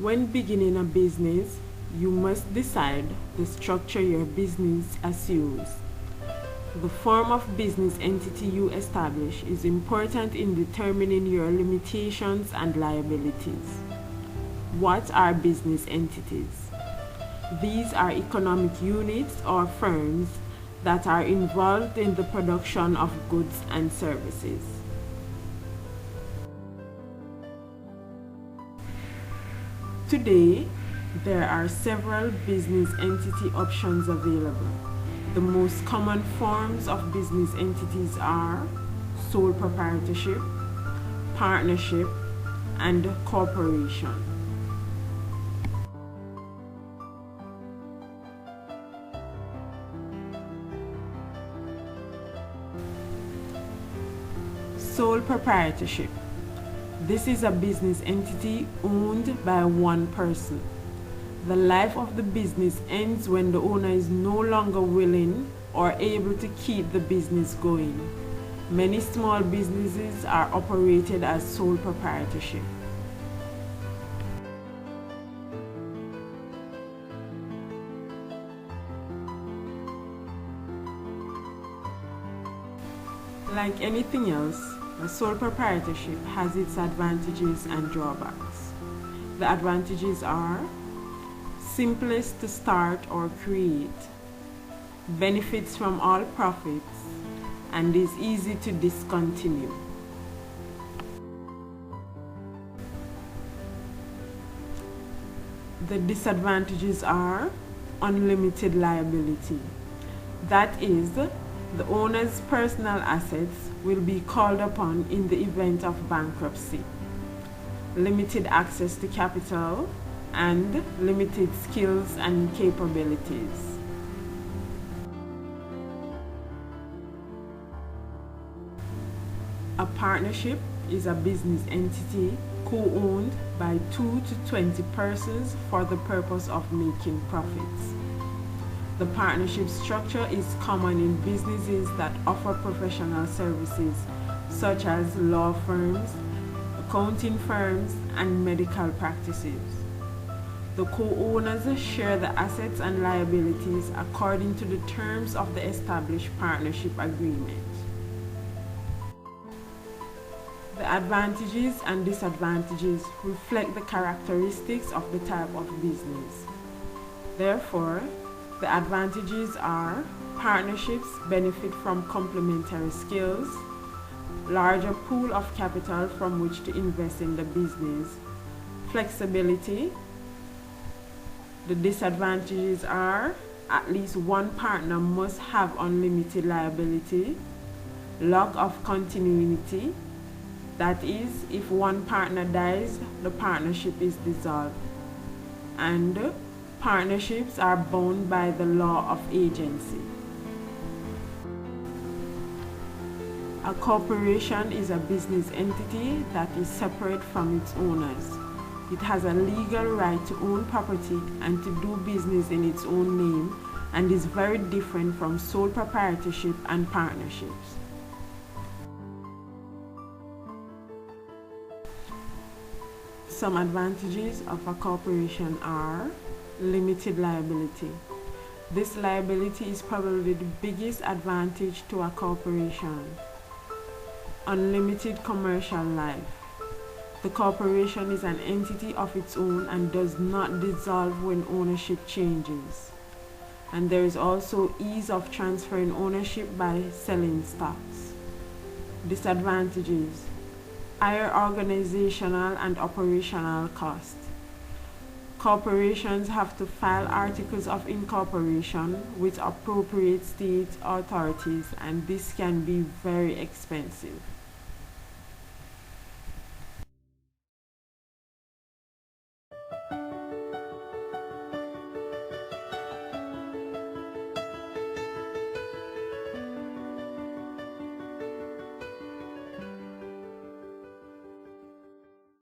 When beginning a business, you must decide the structure your business assumes. The form of business entity you establish is important in determining your limitations and liabilities. What are business entities? These are economic units or firms that are involved in the production of goods and services. Today, there are several business entity options available. The most common forms of business entities are sole proprietorship, partnership, and corporation. Sole proprietorship. This is a business entity owned by one person. The life of the business ends when the owner is no longer willing or able to keep the business going. Many small businesses are operated as sole proprietorship. Like anything else, a sole proprietorship has its advantages and drawbacks. The advantages are simplest to start or create, benefits from all profits, and is easy to discontinue. The disadvantages are unlimited liability. That is, the owner's personal assets will be called upon in the event of bankruptcy, limited access to capital, and limited skills and capabilities. A partnership is a business entity co-owned by 2 to 20 persons for the purpose of making profits. The partnership structure is common in businesses that offer professional services such as law firms, accounting firms, and medical practices. The co-owners share the assets and liabilities according to the terms of the established partnership agreement. The advantages and disadvantages reflect the characteristics of the type of business. Therefore, the advantages are partnerships benefit from complementary skills, larger pool of capital from which to invest in the business, flexibility. The disadvantages are at least one partner must have unlimited liability, lack of continuity. That is, if one partner dies, the partnership is dissolved, and partnerships are bound by the law of agency. A corporation is a business entity that is separate from its owners. It has a legal right to own property and to do business in its own name, and is very different from sole proprietorship and partnerships. Some advantages of a corporation are limited liability. This liability is probably the biggest advantage to a corporation. Unlimited commercial life. The corporation is an entity of its own and does not dissolve when ownership changes. And there is also ease of transferring ownership by selling stocks. Disadvantages: higher organizational and operational costs. Corporations have to file articles of incorporation with appropriate state authorities, and this can be very expensive.